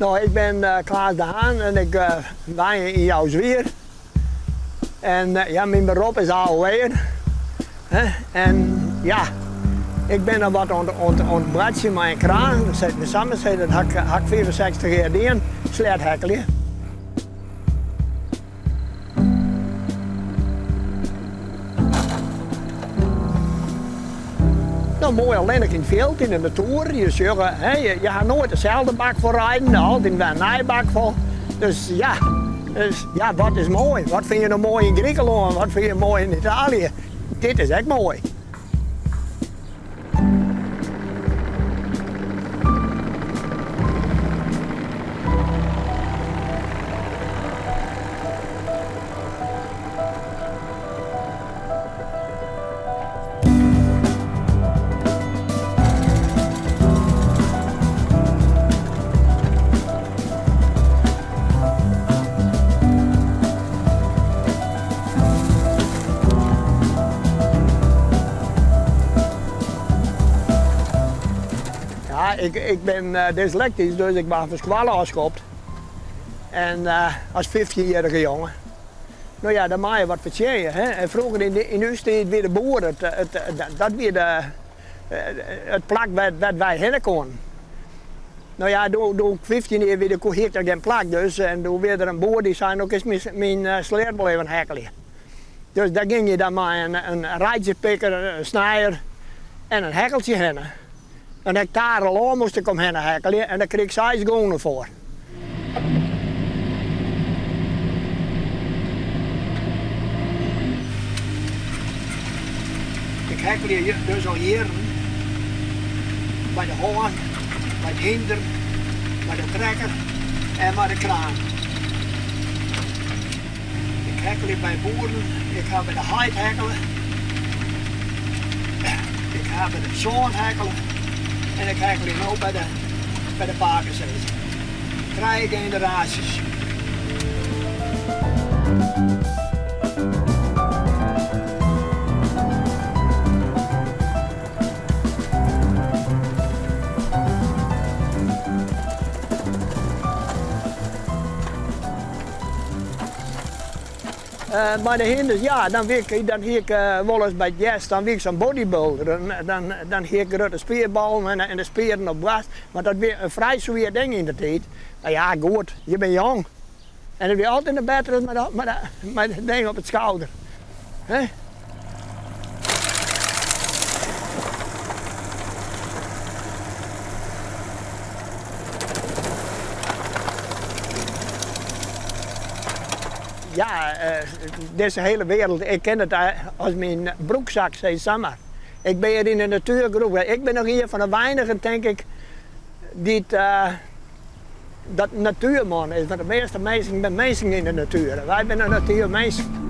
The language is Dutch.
Nou, ik ben Klaas de Haan en ik woon in Jouwzwier. En ja, mijn beroep is AOW'er. En ja, ik ben er wat aan het bratje met een kraan. Samen zei dat ik 64 jaar gedaan, sleethekkelje. Nou, mooi alleen in het veld, in de natuur. Je gaat nooit dezelfde bak voor rijden, altijd een nijbak voor. Dus ja, wat is mooi? Wat vind je nou mooi in Griekenland? Wat vind je mooi in Italië? Dit is echt mooi. Ja, ik ben dyslectisch, dus ik ben van school afgeschopt. En als 15-jarige jongen. Nou ja, dan mag je wat vertellen. En vroeger in uw tijd weer de boeren, dat weer het plak waar wij heen konden. Nou ja, door 15 jaar weer de er geen plak dus. En toen weer er een boer die zei, ook eens mijn sleer blijven hekkelen. Dus daar ging je dan maar een rijtjespikker, een snijder en een hekkeltje heen. Een hectare lang moest ik om hen hekkelen en daar kreeg ik 6 gonen voor. Ik hekkel je dus al hier bij de hoorn, bij de hinder, bij de trekker en bij de kraan. Ik hekkel je bij boeren, ik ga bij de heid hekkelen, ik ga bij de zoon hekkelen. En ik krijg alleen ook bij de pakenzees. 3 generaties. Maar de hinders, ja, dan hier ik wel eens bij het yes, dan weer zo'n bodybuilder. Dan hier ik de spierbal en de spieren op brast. Maar dat weer een vrij zwaar ding in de tijd. Nou ja, goed, je bent jong. En dan weer altijd een betere met het ding op het schouder. He? Ja, deze hele wereld, ik ken het als mijn broekzak, zei Samar. Ik ben hier in de natuur geroepen. Ik ben nog hier van de weinigen, denk ik, die dat natuurman is. Want de meeste mensen zijn mensen in de natuur. Wij zijn een natuurmensen.